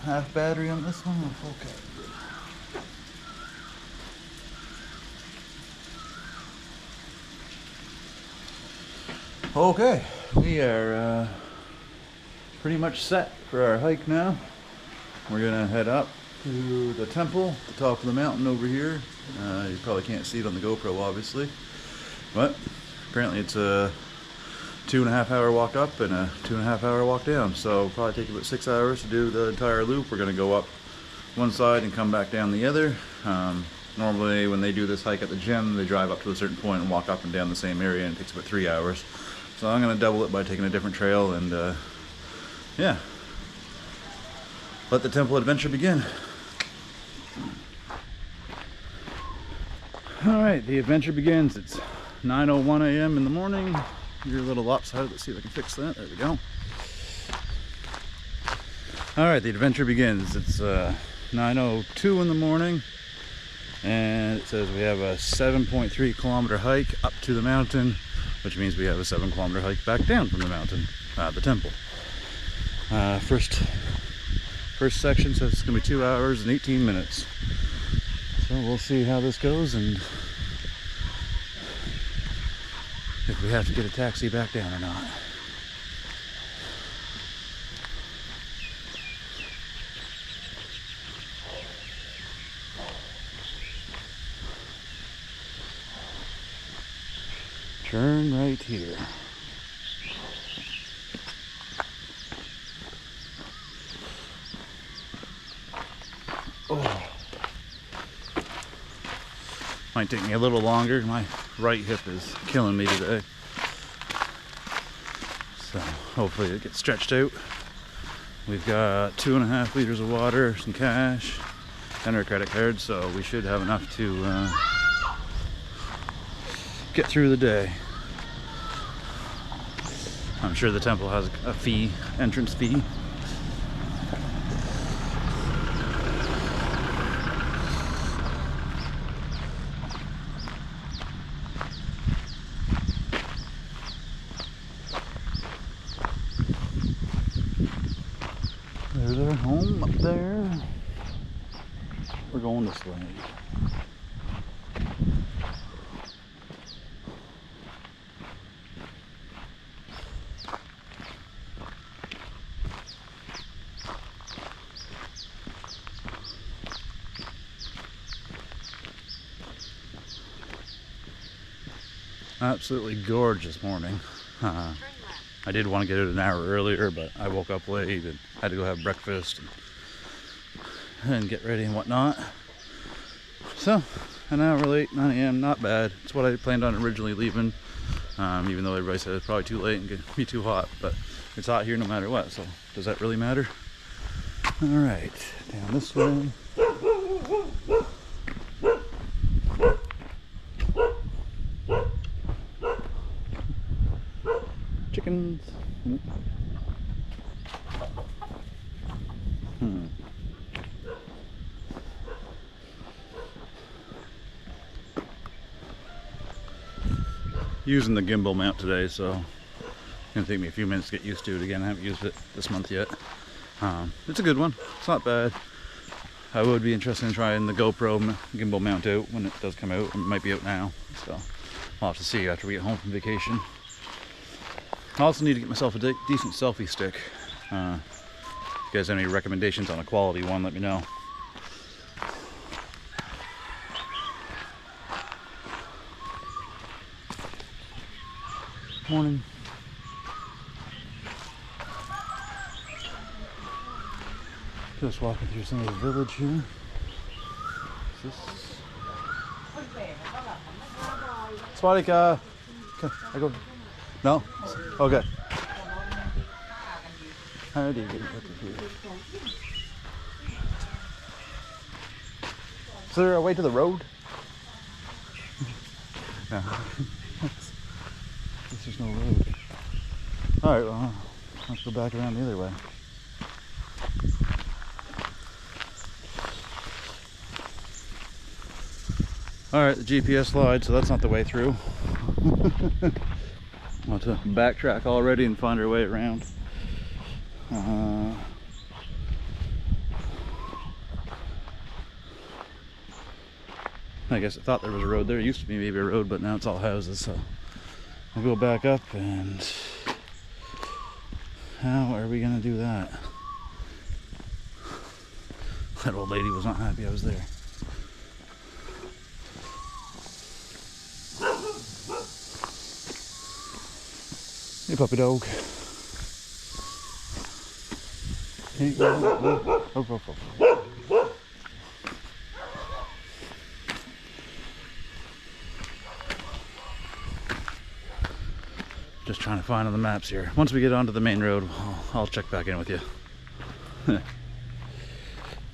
half battery on this one. Okay, we are pretty much set for our hike now. We're gonna head up to the temple, the top of the mountain over here. You probably can't see it on the GoPro, obviously, but apparently it's a 2.5 hour walk up and a 2.5 hour walk down. So it'll probably take about 6 hours to do the entire loop. We're gonna go up one side and come back down the other. Normally when they do this hike at the gym, they drive up to a certain point and walk up and down the same area, and it takes about 3 hours. So I'm gonna double it by taking a different trail and yeah, let the temple adventure begin. Alright, the adventure begins. It's 9:01 a.m. in the morning. You're a little lopsided. Let's see if I can fix that. There we go. Alright, the adventure begins. It's 9:02 in the morning, and it says we have a 7.3 kilometer hike up to the mountain, which means we have a 7 kilometer hike back down from the mountain, the temple. First section says it's going to be 2 hours and 18 minutes. So we'll see how this goes and if we have to get a taxi back down or not. Turn right here. Oh. Might take me a little longer. My right hip is killing me today. So hopefully it gets stretched out. We've got 2.5 liters of water, some cash, and our credit card, so we should have enough to get through the day. I'm sure the temple has a fee, entrance fee. There's our home up there. We're going this way. Absolutely gorgeous morning. I did want to get it an hour earlier, but I woke up late and had to go have breakfast and get ready and whatnot. So, an hour late, 9 a.m., not bad. It's what I planned on originally leaving, even though everybody said it's probably too late and gonna be too hot, but it's hot here no matter what, so does that really matter? All right, down this way. Chickens. Using the gimbal mount today, so it's gonna take me a few minutes to get used to it again. I haven't used it this month yet. It's a good one. It's not bad. I would be interested in trying the GoPro gimbal mount out when it does come out. It might be out now, so I'll have to see after we get home from vacation. I also need to get myself a decent selfie stick. If you guys have any recommendations on a quality one, let me know. Morning. Just walking through some of the village here. Is this? Swadika. I go. No? Okay. How do you get to here? Is there a way to the road? No. There's no road. Alright, well, let's go back around the other way. Alright, the GPS lied, so that's not the way through. We'll have to backtrack already and find our way around. I guess I thought there was a road there. It used to be maybe a road, but now it's all houses. So we'll go back up, and how are we gonna do that? That old lady was not happy I was there. Hey, puppy dog. Hey, oh. Just trying to find on the maps here. Once we get onto the main road, I'll check back in with you.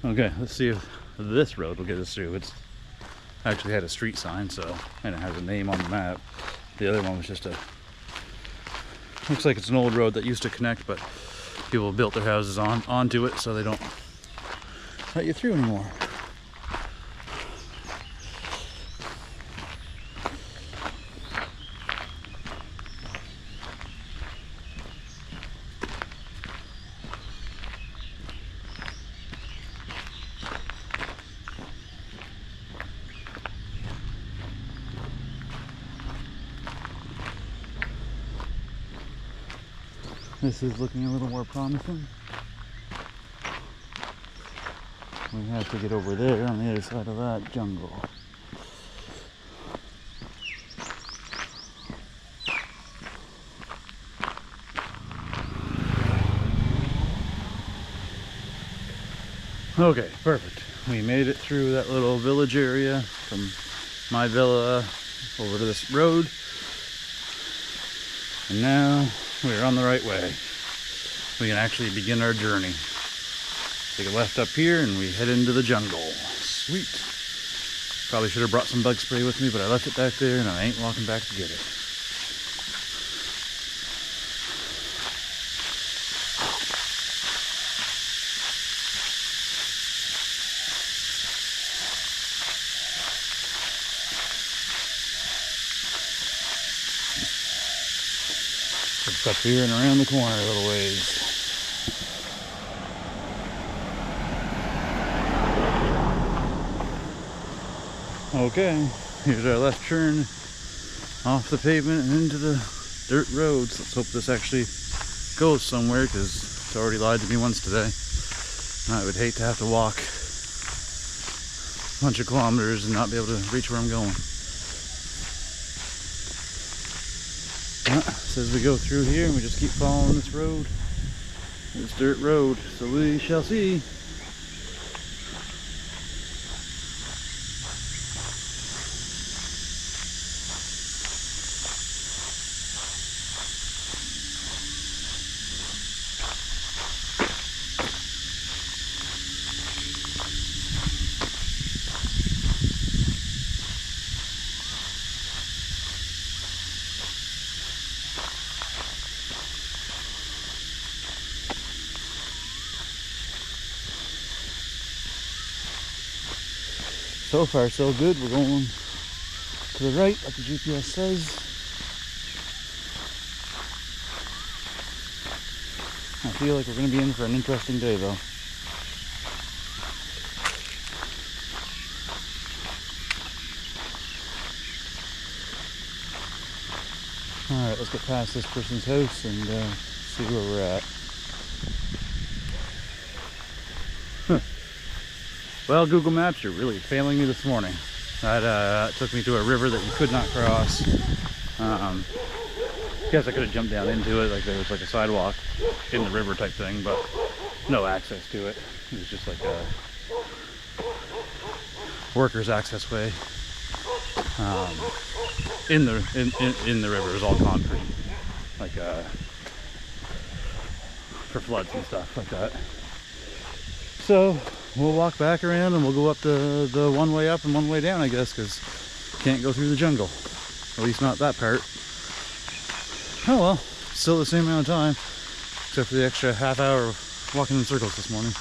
Okay, let's see if this road will get us through. It's actually had a street sign, so, and it has a name on the map. The other one was just a, looks like it's an old road that used to connect, but people built their houses onto it, so they don't let you through anymore. This is looking a little more promising. We have to get over there on the other side of that jungle. Okay, perfect. We made it through that little village area from my villa over to this road. And now we're on the right way. We can actually begin our journey. Take a left up here and we head into the jungle. Sweet. Probably should have brought some bug spray with me, but I left it back there and I ain't walking back to get it. It's up here and around the corner a little ways. Okay, here's our left turn off the pavement and into the dirt roads. Let's hope this actually goes somewhere, because it's already lied to me once today. I would hate to have to walk a bunch of kilometers and not be able to reach where I'm going. Says we go through here and we just keep following this road, this dirt road, so we shall see. So far so good. We're going to the right like the GPS says. I feel like we're going to be in for an interesting day though. Alright, let's get past this person's house and see where we're at. Well, Google Maps, you're really failing me this morning. That took me to a river that you could not cross. Guess I could have jumped down into it, like there was like a sidewalk in the river type thing, but no access to it. It was just like a workers' access way. In the river, it was all concrete, like for floods and stuff like that. So we'll walk back around and we'll go up the one way up and one way down, I guess, because can't go through the jungle. At least not that part. Oh well, still the same amount of time, except for the extra half hour of walking in circles this morning.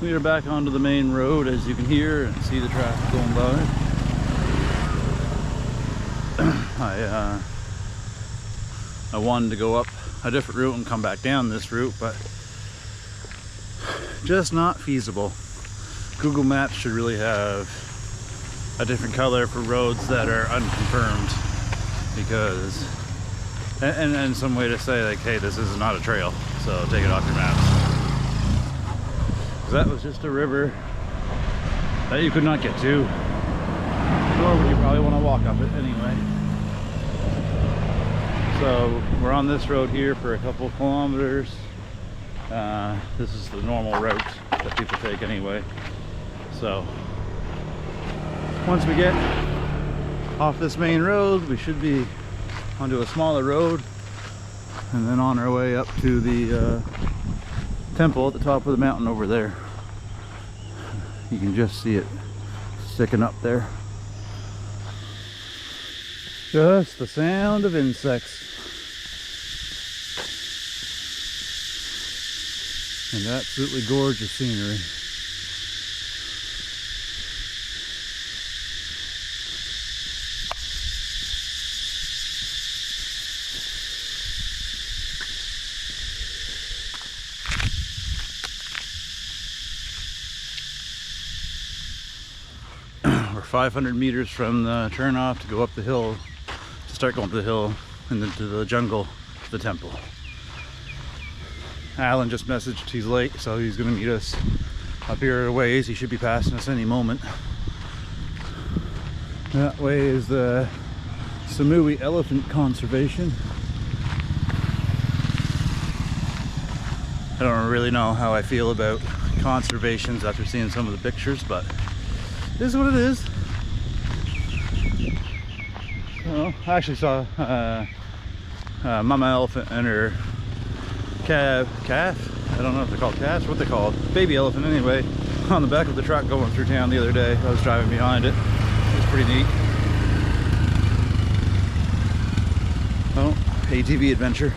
We are back onto the main road, as you can hear and see the traffic going by. I wanted to go up a different route and come back down this route, but just not feasible. Google Maps should really have a different color for roads that are unconfirmed, because and some way to say like, hey, this is not a trail, so take it off your maps. That was just a river that you could not get to, nor would you probably want to walk up it anyway. So we're on this road here for a couple of kilometers. This is the normal route that people take anyway. So once we get off this main road, we should be onto a smaller road, and then on our way up to the temple at the top of the mountain over there. You can just see it sticking up there. Just the sound of insects. And absolutely gorgeous scenery. We're 500 meters from the turnoff to go up the hill, to start going up the hill and then to the jungle, the temple. Alan just messaged he's late, so he's going to meet us up here a ways. He should be passing us any moment. That way is the Samui Elephant Conservation. I don't really know how I feel about conservations after seeing some of the pictures, but it is what it is. So, I actually saw mama elephant and her calf, I don't know if they're called calves, what they called, baby elephant anyway, on the back of the truck going through town the other day. I was driving behind it. It was pretty neat. Oh, ATV adventure.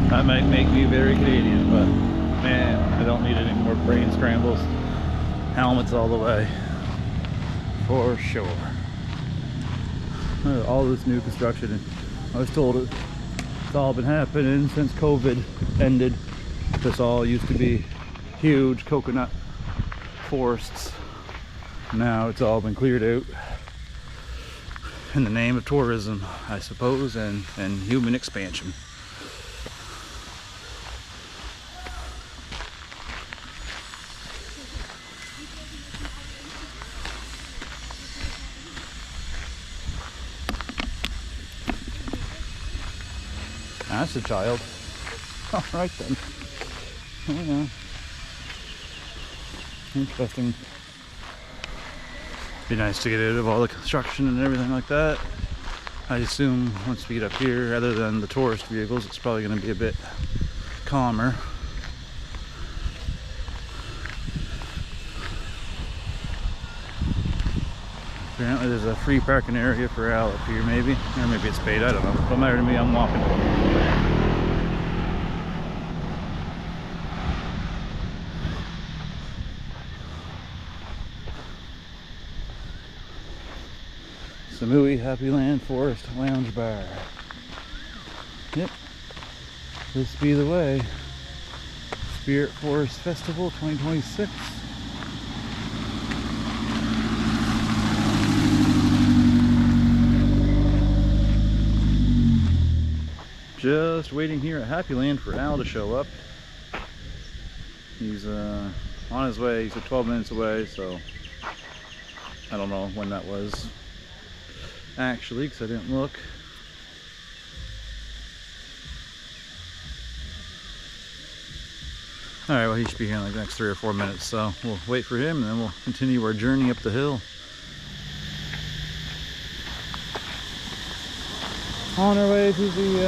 That might make me very Canadian, but man, I don't need any more brain scrambles. Helmets all the way, for sure. All this new construction, and I was told it's all been happening since COVID ended. This all used to be huge coconut forests. Now it's all been cleared out in the name of tourism, I suppose, and human expansion. That's a child. All right then. Oh yeah. Interesting. Be nice to get out of all the construction and everything like that. I assume once we get up here, other than the tourist vehicles, it's probably going to be a bit calmer. Apparently there's a free parking area for Al up here, maybe. Or maybe it's paid, I don't know. Don't matter to me, I'm walking. Samui Happy Land Forest Lounge Bar. Yep. This be the way. Spirit Forest Festival 2026. Just waiting here at Happy Land for Al to show up. He's on his way. He's 12 minutes away, so I don't know when that was actually, because I didn't look. Alright, well, he should be here in like the next 3 or 4 minutes, so we'll wait for him and then we'll continue our journey up the hill. On our way to the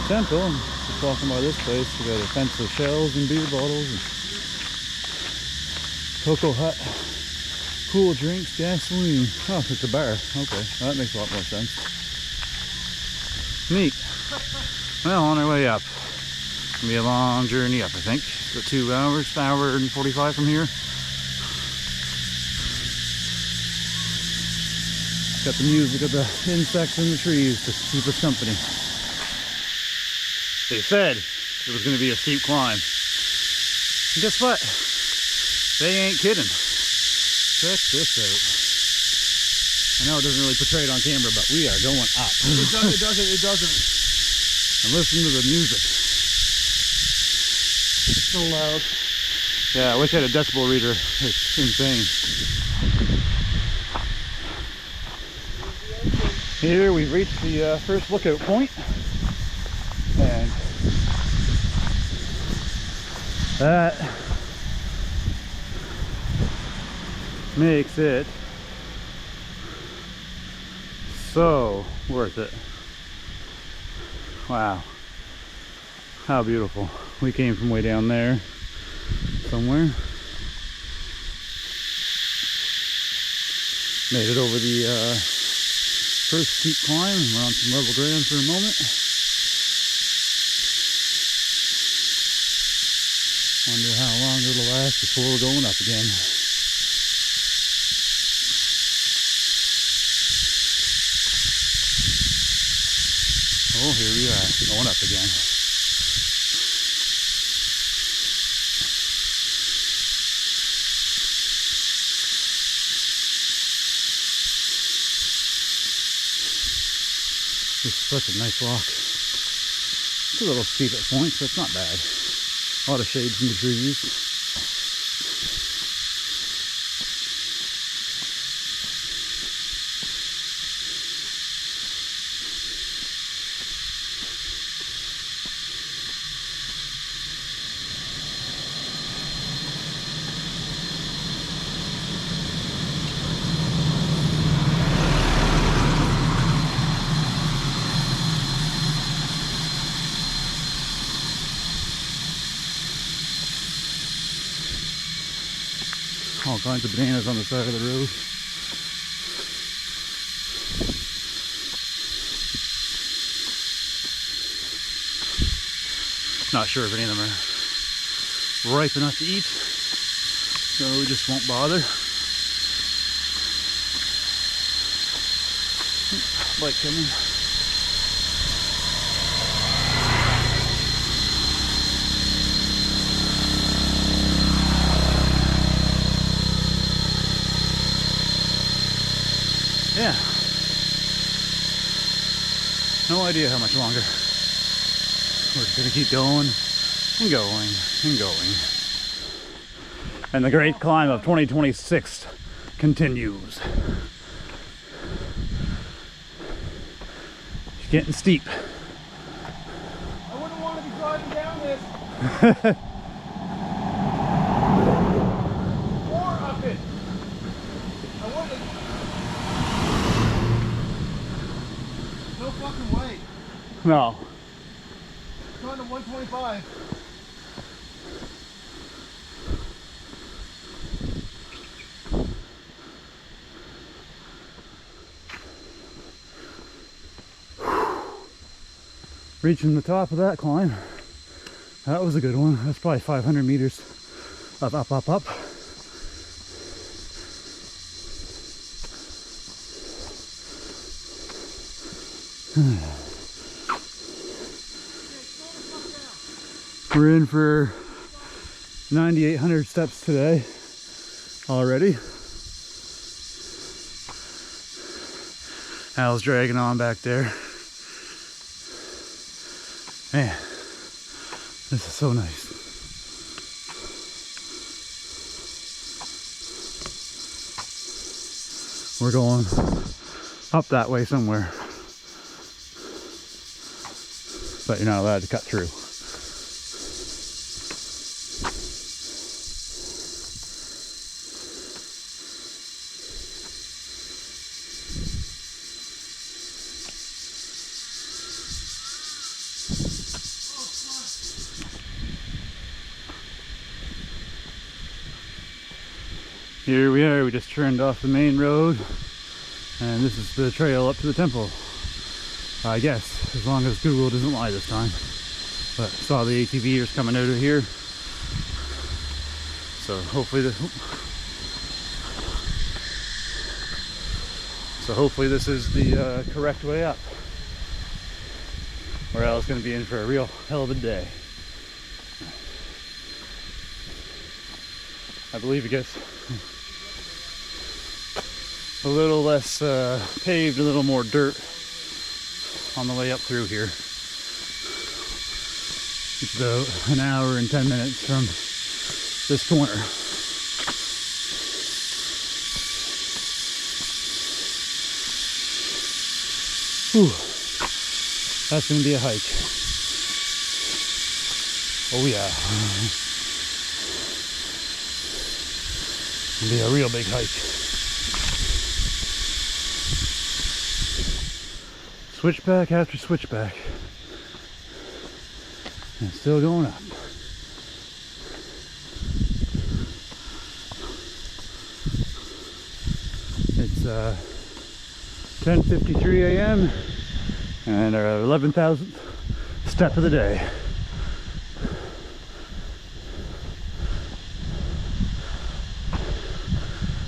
temple. Just walking by this place. We got a fence of shells and beer bottles and Cocoa Hut, cool drinks, gasoline. Oh, it's a bar. Okay, well, that makes a lot more sense. Neat. Well, on our way up. It's gonna be a long journey up, I think. For 2 hours, hour and 45 from here. Got the music of the insects in the trees to keep us company. They said it was going to be a steep climb. And guess what? They ain't kidding. Check this out. I know it doesn't really portray it on camera, but we are going up. It doesn't. And listen to the music. It's so loud. Yeah, I wish I had a decibel reader. It's insane. Here we've reached the first lookout point, and that makes it so worth it. Wow, how beautiful. We came from way down there somewhere, made it over the first steep climb, and we're on some level ground for a moment. Wonder how long it'll last before we're going up again. Oh, here we are, going up again. This is such a nice walk. It's a little steep at points, but it's not bad. A lot of shade from the trees. All kinds of bananas on the side of the road. Not sure if any of them are ripe enough to eat, so we just won't bother. Bike coming. Yeah, no idea how much longer. We're just gonna keep going and going and going. And the great climb of 2026 continues. It's getting steep. I wouldn't want to be driving down this. Or up it. I wouldn't. No fucking way. No. It's on to 125. Reaching the top of that climb. That was a good one. That's probably 500 meters of up, up, up. We're in for 9,800 steps today already. Al's dragging on back there. Man, This is so nice. We're going up that way somewhere, but you're not allowed to cut through. Here we are, we just turned off the main road, and this is the trail up to the temple. I guess, as long as Google doesn't lie this time. But saw the ATVers coming out of here. So hopefully this is the correct way up. Or else gonna be in for a real hell of a day. I believe it gets a little less paved, a little more dirt on the way up through here. It's about an hour and 10 minutes from this corner. Whew. That's gonna be a hike. Oh yeah. It'll be a real big hike. Switchback after switchback. And still going up. It's 10:53 a.m. and our 11,000th step of the day.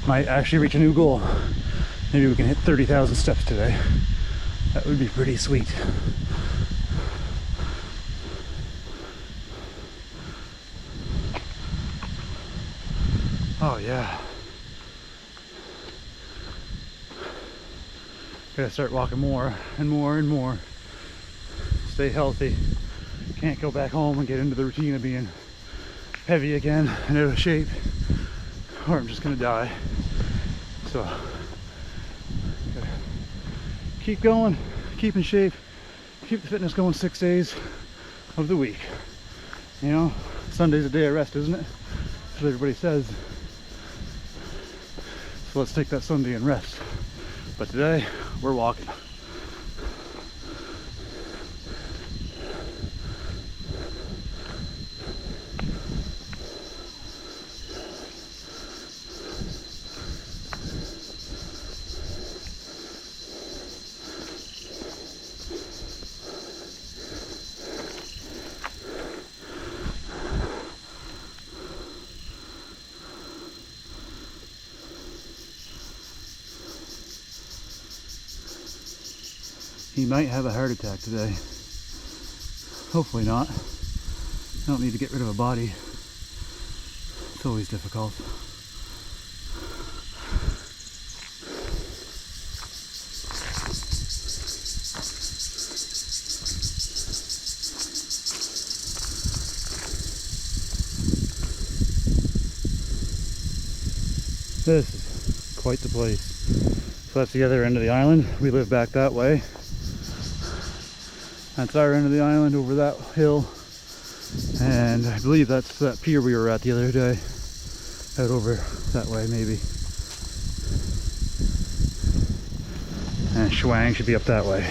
Might actually reach a new goal. Maybe we can hit 30,000 steps today. That would be pretty sweet. Oh yeah. Gotta start walking more and more and more. Stay healthy. Can't go back home and get into the routine of being heavy again and out of shape, or I'm just gonna die. So gotta keep going, keep in shape, keep the fitness going 6 days of the week. You know, Sunday's a day of rest, isn't it? That's what everybody says. So let's take that Sunday and rest. But today, we're walking. He might have a heart attack today. Hopefully not. I don't need to get rid of a body. It's always difficult. This is quite the place. So that's the other end of the island. We live back that way. That's our end of the island over that hill. And I believe that's that pier we were at the other day. Out over that way maybe. And Shuang should be up that way.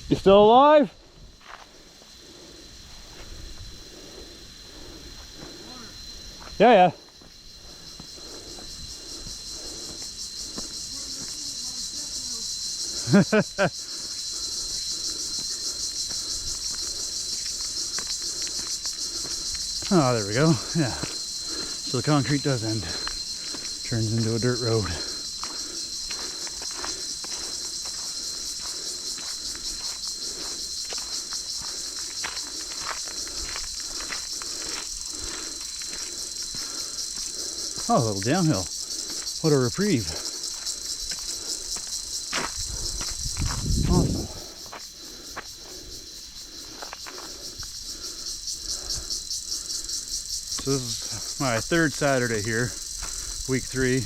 You still alive? Yeah, yeah. Oh, there we go. Yeah. So the concrete does end. Turns into a dirt road. Oh, a little downhill. What a reprieve. So this is my third Saturday here, week 3.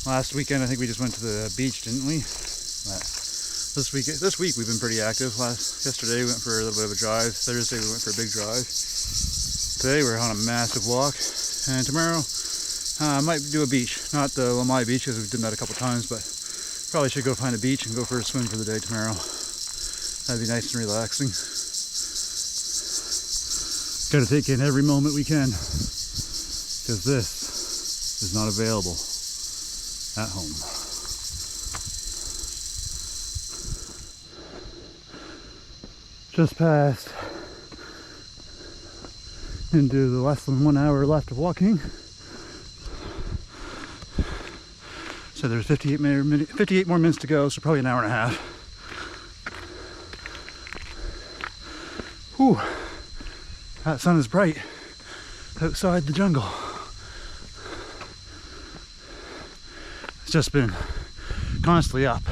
Last weekend I think we just went to the beach, didn't we? But this week we've been pretty active. Yesterday we went for a little bit of a drive. Thursday we went for a big drive. Today we're on a massive walk, and tomorrow I might do a beach. Not the Lamai beach because we've done that a couple times, but probably should go find a beach and go for a swim for the day tomorrow. That'd be nice and relaxing. Got to take in every moment we can, because this is not available at home. Just passed into the less than 1 hour left of walking. So there's 58 more minutes to go, so probably an hour and a half. Whew. That sun is bright outside the jungle. It's just been constantly up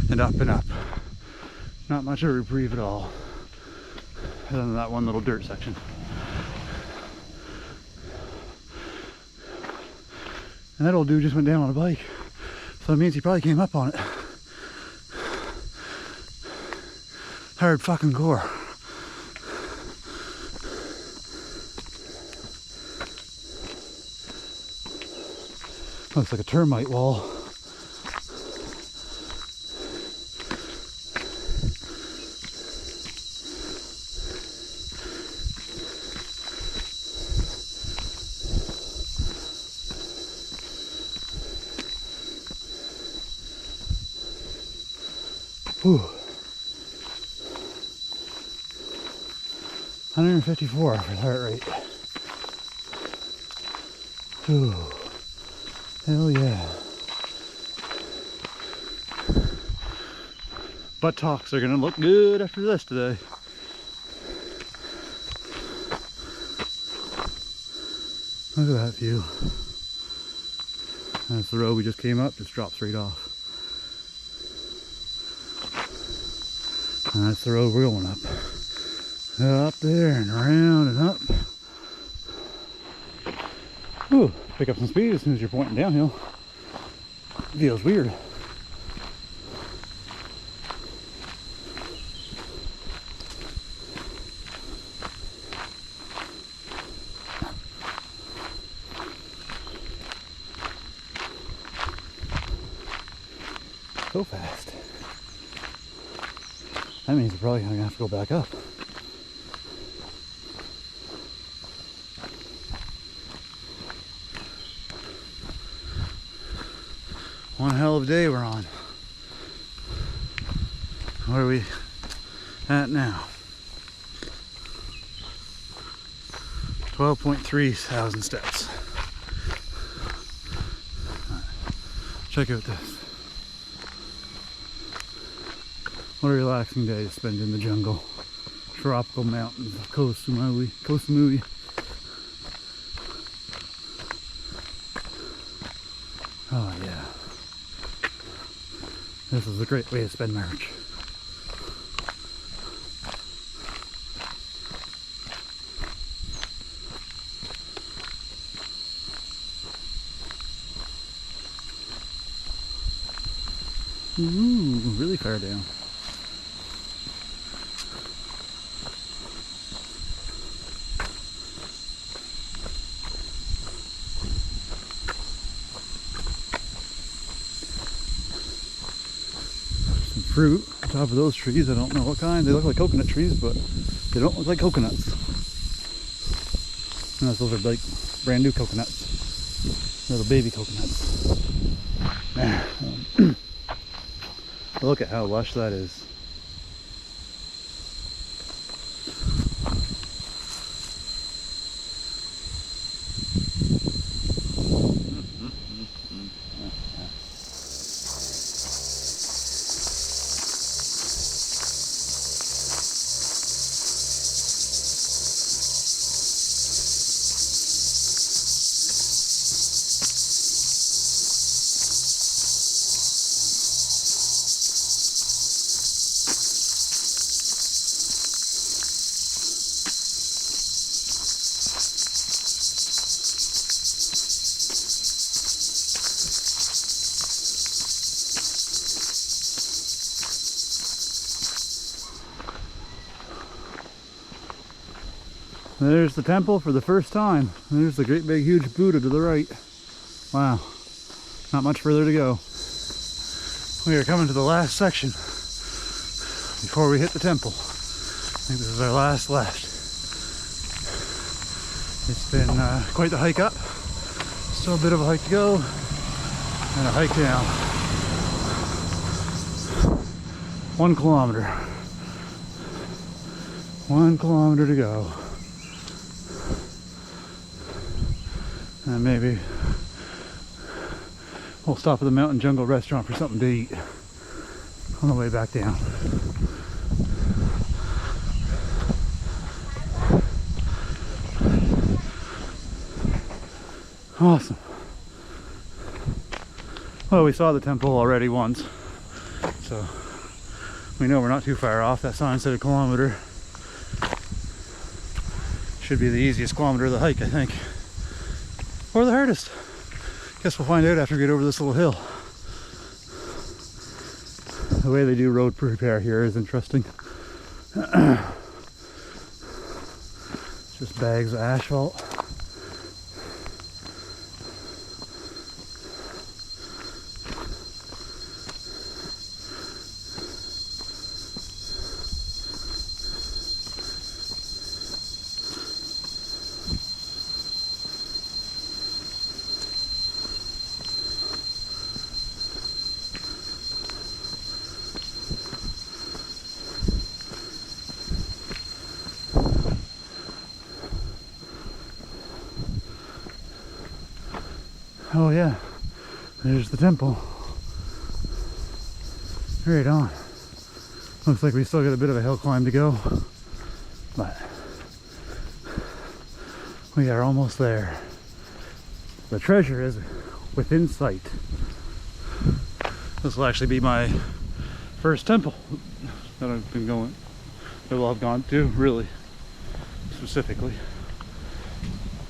and up and up. Not much of a reprieve at all, other than that one little dirt section. And that old dude just went down on a bike, so it means he probably came up on it. Hard fucking gore. Looks like a termite wall. Whew. 154 for the heart rate. Ooh. Hell yeah. Buttocks are gonna look good after this today. Look at that view. That's the road we just came up, just drops right off. And that's the road we're going up. Up there and around and up. Ooh, pick up some speed as soon as you're pointing downhill. Feels weird. So fast. That means we're probably gonna have to go back up. One hell of a day we're on. What are we at now? 12.3 thousand steps. Right. Check out this. What a relaxing day to spend in the jungle. Tropical mountains of Koh Samui. Koh Samui. Oh yeah. This is a great way to spend March. Ooh, really far down. Fruit on top of those trees. I don't know what kind. They look like coconut trees, but they don't look like coconuts. Unless those are like brand new coconuts. Little baby coconuts. Look at how lush that is. There's the temple for the first time. There's the great big huge Buddha to the right. Wow. Not much further to go. We are coming to the last section before we hit the temple. I think this is our last left. It's been quite the hike up. Still a bit of a hike to go and a hike down. 1 kilometer. 1 kilometer to go. And maybe we'll stop at the Mountain Jungle restaurant for something to eat on the way back down. Awesome. Well, we saw the temple already once, so we know we're not too far off. That sign said a kilometer. Should be the easiest kilometer of the hike, I think. Or the hardest. Guess we'll find out after we get over this little hill. The way they do road repair here is interesting. Just bags of asphalt. Oh yeah, there's the temple. Right on. Looks like we still got a bit of a hill climb to go, but we are almost there. The treasure is within sight. This will actually be my first temple that I've been going, that will have gone to, really, specifically.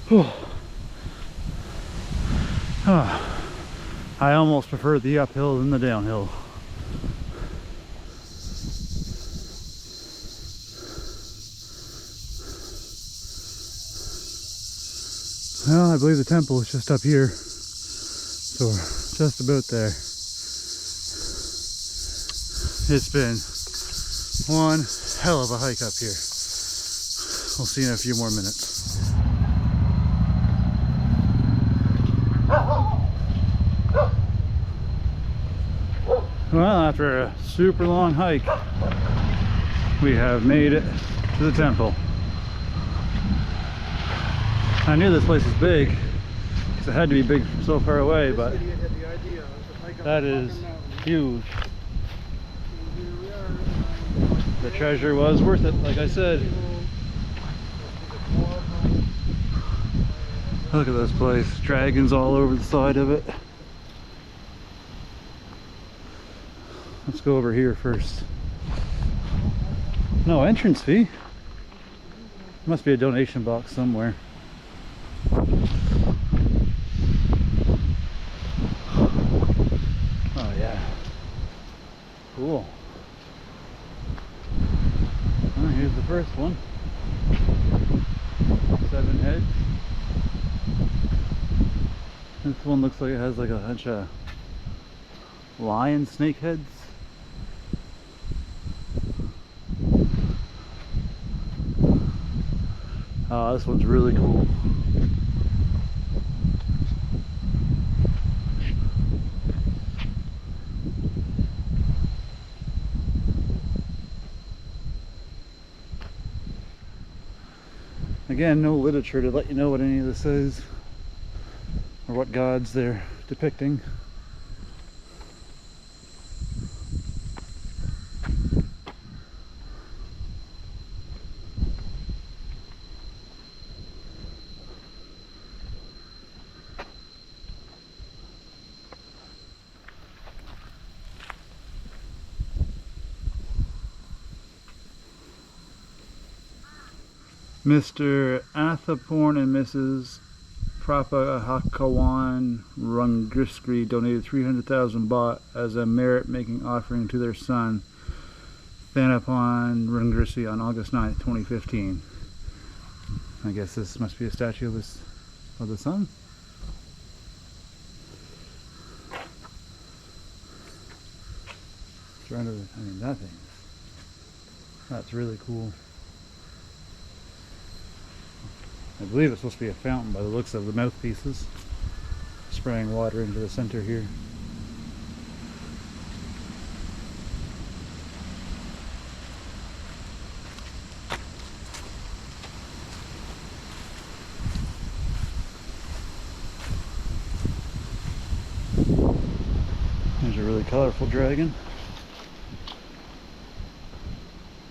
Whew. I almost prefer the uphill than the downhill. Well, I believe the temple is just up here, so we're just about there. It's been one hell of a hike up here. We'll see in a few more minutes. Well, after a super long hike, we have made it to the temple. I knew this place was big, because it had to be big from so far away, but that is huge. The treasure was worth it, like I said. Look at this place, dragons all over the side of it. Let's go over here first. No entrance fee. Must be a donation box somewhere. Oh yeah. Cool. Oh, here's the first one. 7 heads. This one looks like it has like a bunch of lion snake heads. Oh, this one's really cool. Again, no literature to let you know what any of this is or what gods they're depicting. Mr. Athaporn and Mrs. Prapahakawan Rungrisri donated 300,000 baht as a merit-making offering to their son, Thanapon Rungrisri, on August 9th, 2015. I guess this must be a statue of the sun. I mean, that's really cool. I believe it's supposed to be a fountain by the looks of the mouthpieces, spraying water into the center here. There's a really colorful dragon.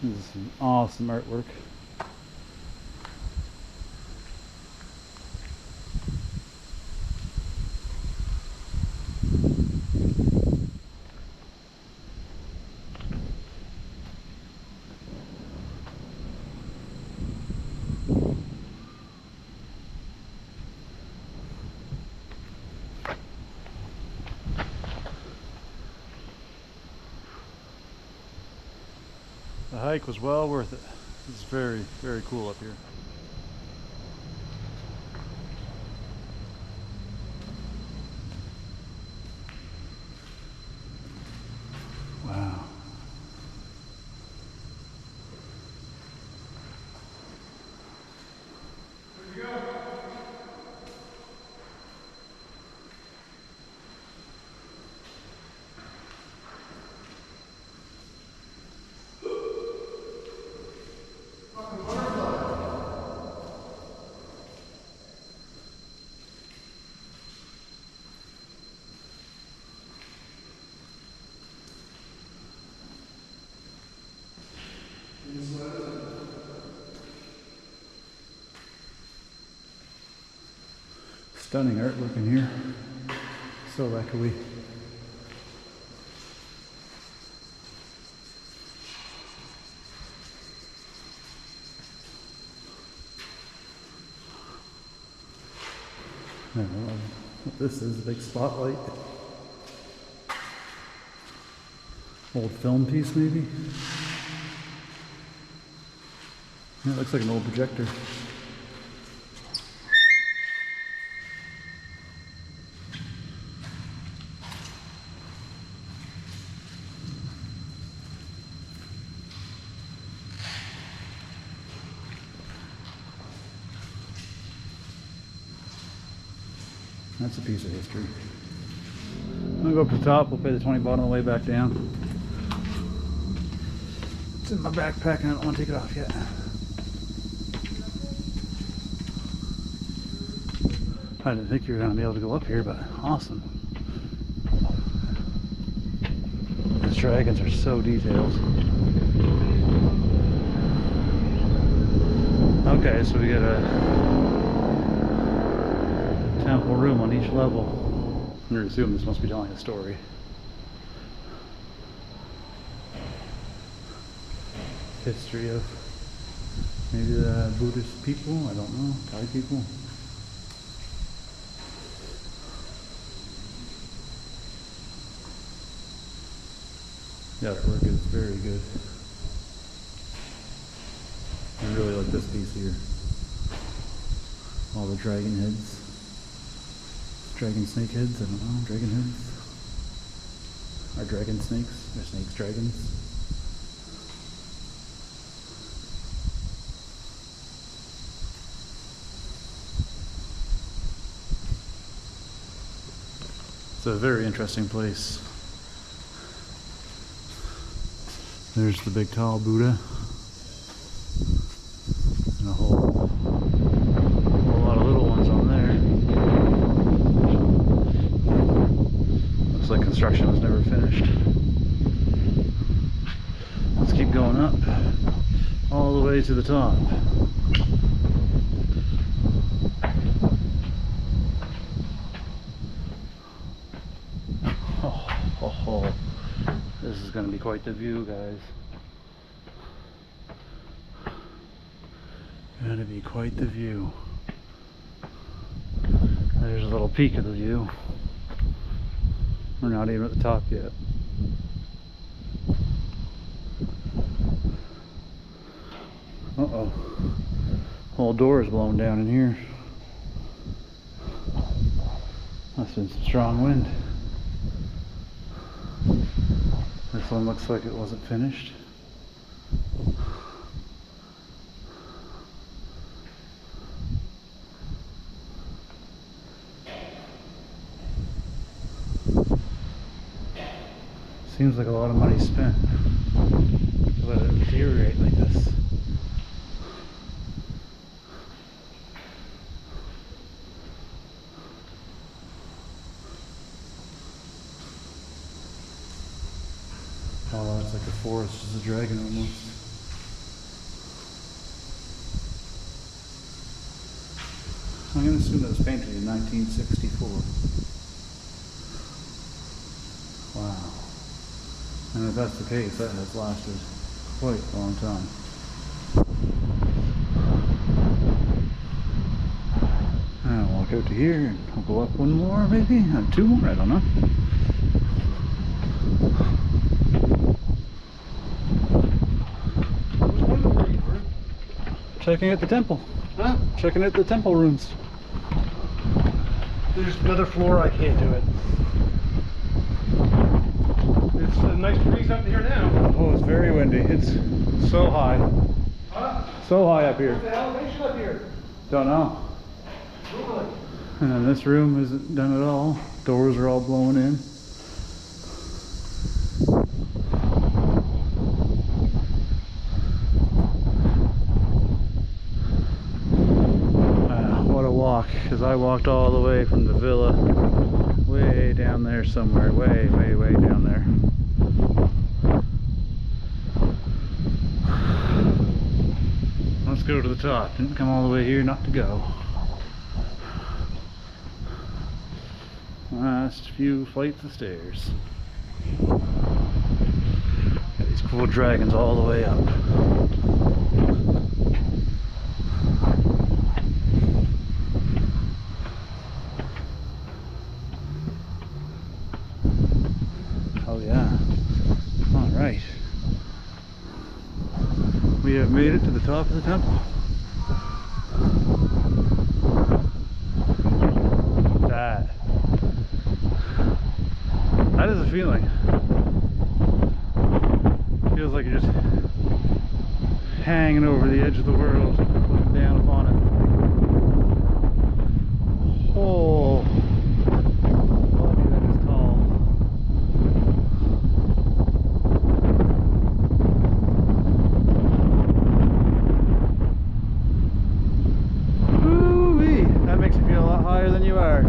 This is some awesome artwork. The hike was well worth it. It's very, very cool up here. Wow. Where'd you go? Stunning artwork in here. So echoey. I don't know what this is, a big spotlight. Old film piece maybe? Yeah, it looks like an old projector. That's a piece of history. I'm gonna go up to the top, we'll pay the 20 baht on the way back down. It's in my backpack and I don't want to take it off yet. I didn't think you were gonna be able to go up here, but awesome. These dragons are so detailed. Okay, so we got a temple room on each level. I'm going to assume this must be telling a story. History of maybe the Buddhist people, I don't know, Thai people. The artwork is very good. I really like this piece here. All the dragon heads. Dragon snake heads, I don't know, dragon heads. Are dragon snakes? Are snakes dragons? It's a very interesting place. There's the big tall Buddha. And a whole lot of little ones on there. Looks like construction was never finished. Let's keep going up all the way to the top. Oh, this is going to be quite the view, guys. Going to be quite the view. There's a little peek of the view. We're not even at the top yet. Uh-oh. Whole door is blown down in here. Must have been some strong wind. This one looks like it wasn't finished. Seems like a lot of money spent to let it deteriorate like this. Oh, it's like a forest, it's a dragon almost. I'm going to assume that was painted in 1964. Wow. And if that's the case, that has lasted quite a long time. I'll walk out to here and I'll go up one more maybe, two more, I don't know. Checking out the temple. Huh? Checking out the temple rooms. There's another floor, I can't do it. It's a nice breeze up here now. Oh, it's very windy. It's so high. Huh? So high up here. What's the elevation up here? Don't know. Really? And then this room isn't done at all. Doors are all blown in. What a walk, because I walked all the way from the villa way down there somewhere, way down there. Let's go to the top. Didn't come all the way here not to go. Last few flights of stairs. Got these cool dragons all the way up. Oh yeah. All right. We have made it to the top of the temple. That is a feeling. Feels like you're just hanging over the edge of the world, looking down upon it. Oh, body that is tall. Woo-wee! That makes you feel a lot higher than you are.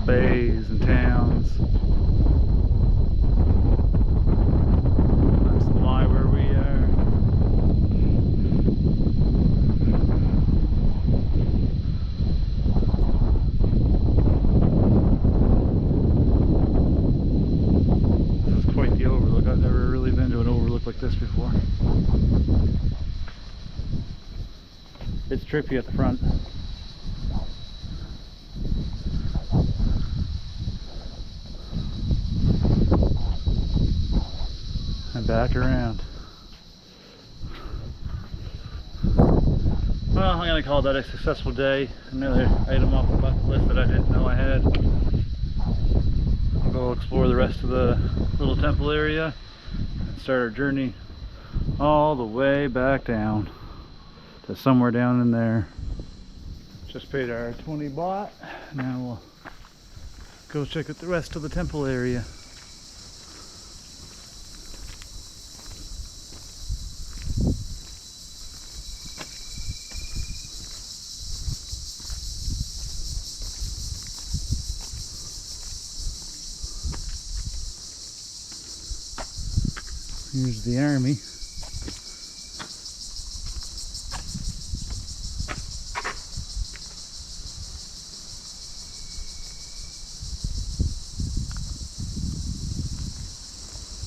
Bays and towns. That's Lamai where we are. This is quite the overlook. I've never really been to an overlook like this before. It's trippy at the front. And back around. Well, I'm going to call that a successful day. Another item off the bucket list that I didn't know I had. We'll go explore the rest of the little temple area and start our journey all the way back down to somewhere down in there. Just paid our 20 baht. Now we'll go check out the rest of the temple area. Here's the army.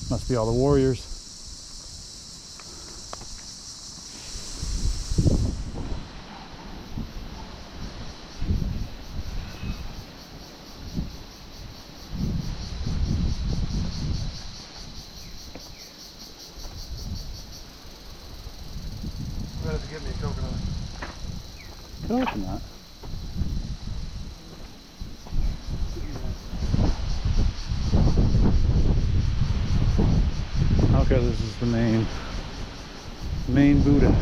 Must be all the warriors. You have to get me a coconut. Coconut. Okay, this is the main Buddha.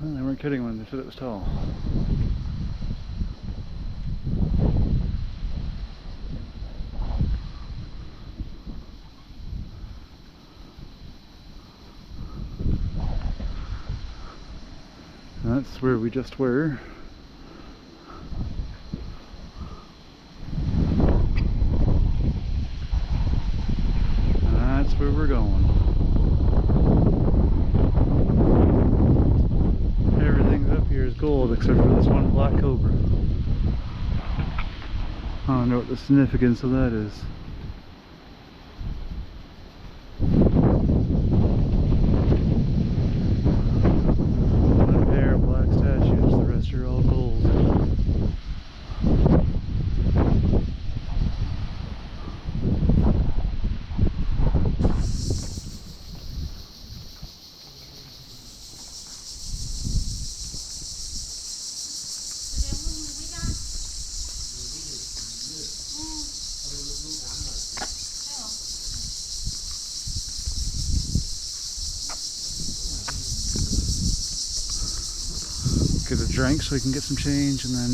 Well, they weren't kidding when they said it was tall. That's where we just were. That's where we're going. Everything up here is gold except for this one black cobra. I don't know what the significance of that is. One pair of black statues, the rest are all gold. Get a drink so we can get some change, and then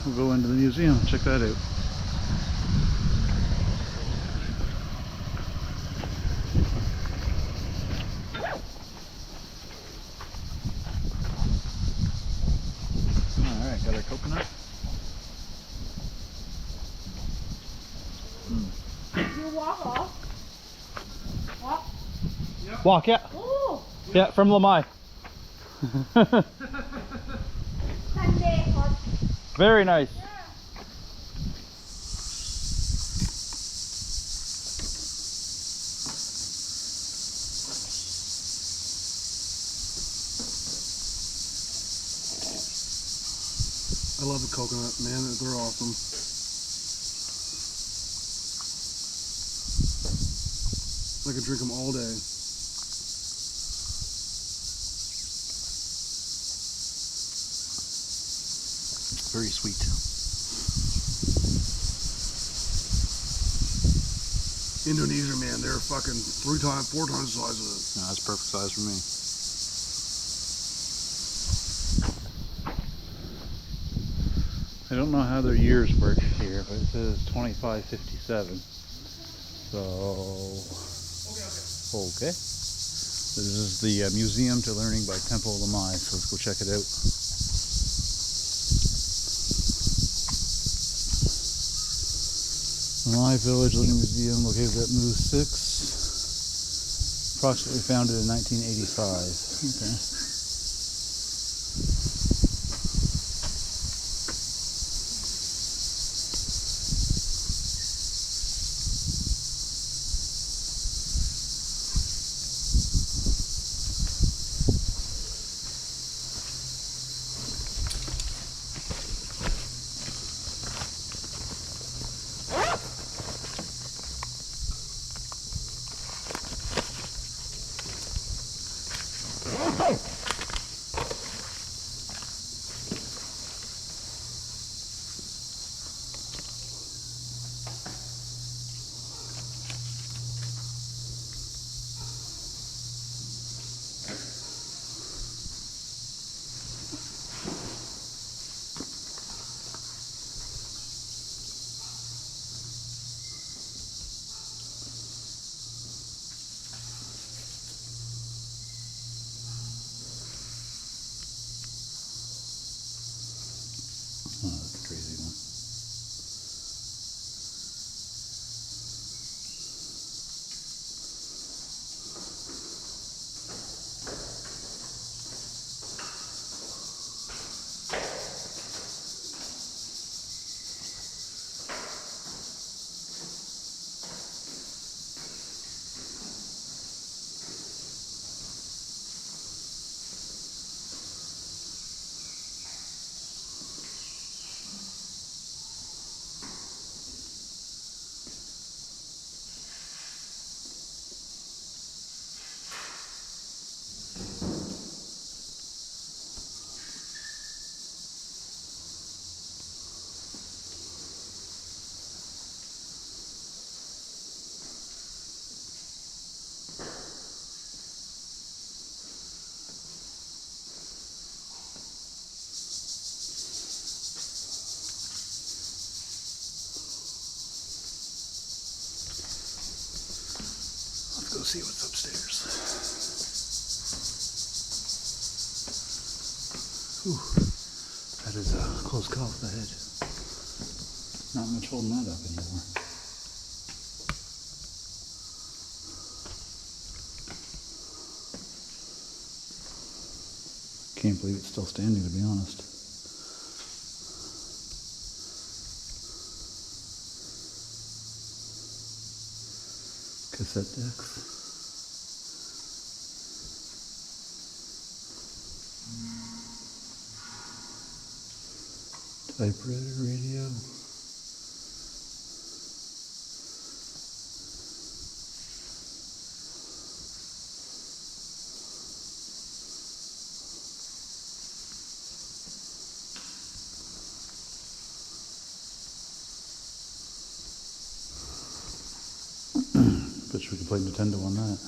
we'll go into the museum, check that out. Alright, got our coconut. You walk off. Walk. Walk, yeah. Ooh. Yeah, from Lamai. Sunday hot. Very nice. Yeah. I love the coconut, man. They're awesome. I could drink them all day. Very sweet. Indonesia, man, they're fucking 4 times the size of this. No, that's perfect size for me. I don't know how their years work here, but it says 2557. So, okay. This is the Museum to Learning by Temple Lamai, so let's go check it out. Lamai Village Learning Museum, located at Mu 6, approximately founded in 1985. Okay. Oh, that's a crazy one. Let's go see what's upstairs. Whew. That is a close call with the head. Not much holding that up anymore. Can't believe it's still standing, to be honest. Cassette decks. Typewriter, radio. Bet you we can play Nintendo on that.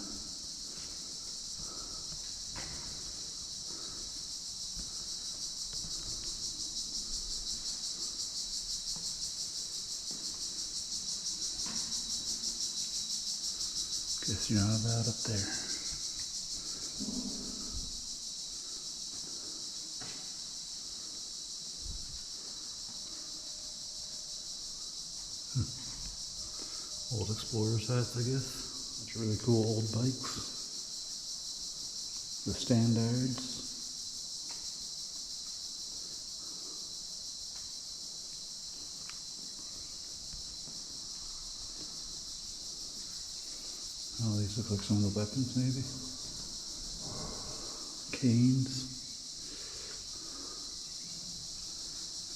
Guess you're not allowed up there. Old Explorers hats, I guess. Bunch of really cool old bikes. The standards. Oh, these look like some of the weapons, maybe. Canes.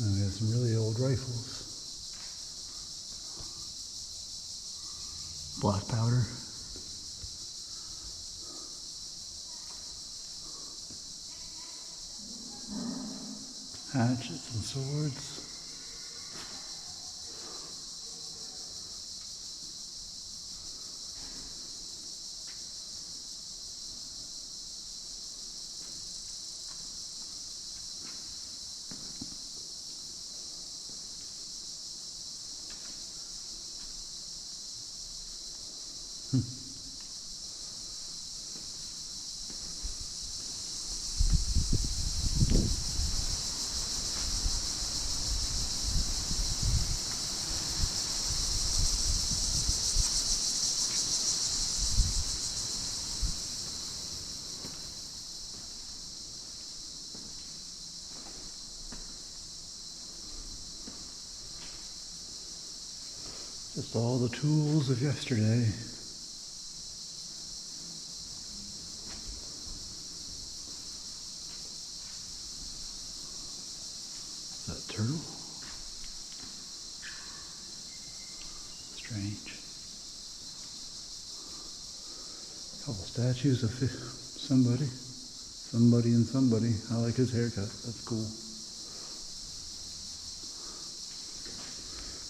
And we have some really old rifles. Black powder. Hatchets and swords. Just all the tools of yesterday. Is that a turtle? Strange. Couple statues of somebody. Somebody and somebody. I like his haircut. That's cool.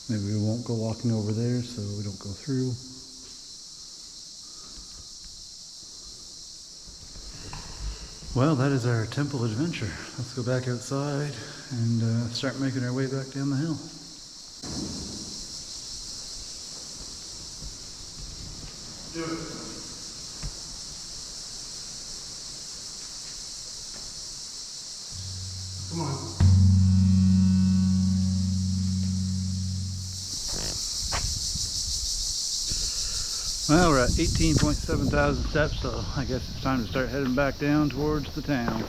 Maybe we won't go walking over there so we don't go through. Well, that is our temple adventure. Let's go back outside and start making our way back down the hill. Do it. Come on. Well, we're at 18.7 thousand steps, so I guess it's time to start heading back down towards the town.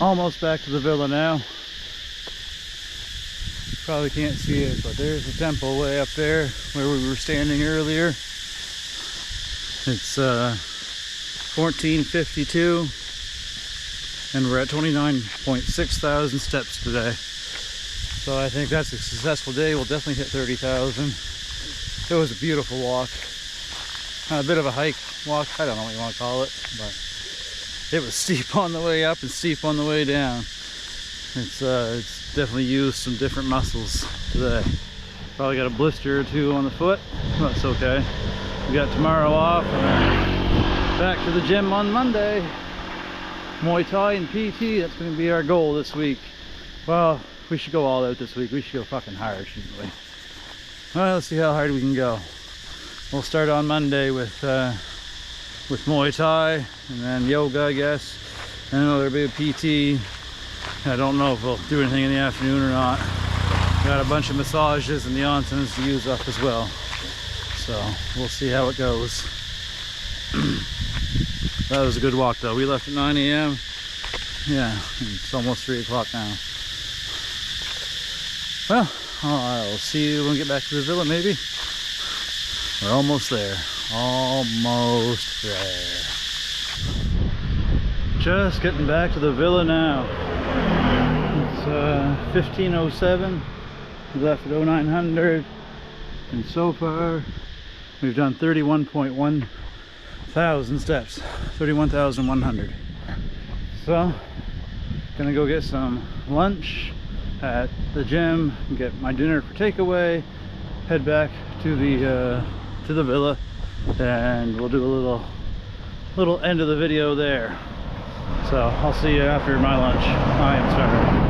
Almost back to the villa now. Probably can't see it, but there's the temple way up there where we were standing earlier. It's 1452 and we're at 29.6 thousand steps today. So I think that's a successful day. We'll definitely hit 30,000. It was a beautiful walk. A bit of a hike walk, I don't know what you want to call it, but it was steep on the way up and steep on the way down. It's definitely used some different muscles today. Probably got a blister or two on the foot. That's okay. We got tomorrow off and back to the gym on Monday. Muay Thai and PT, that's going to be our goal this week. Well, we should go all out this week. We should go fucking hard, shouldn't we? Well, let's see how hard we can go. We'll start on Monday with Muay Thai and then yoga, I guess. And then there'll be a PT. I don't know if we'll do anything in the afternoon or not. Got a bunch of massages and the onsens to use up as well. So we'll see how it goes. That was a good walk though. We left at 9 AM. Yeah, it's almost 3 o'clock now. Well, I'll see you when we get back to the villa maybe. We're almost there. Almost there. Just getting back to the villa now. It's 15:07. We left at 0900. And so far, we've done 31.1 thousand steps. 31,100. So, gonna go get some lunch at the gym, get my dinner for takeaway, head back to the villa, and we'll do a little end of the video there. So I'll see you after my lunch. I am starving.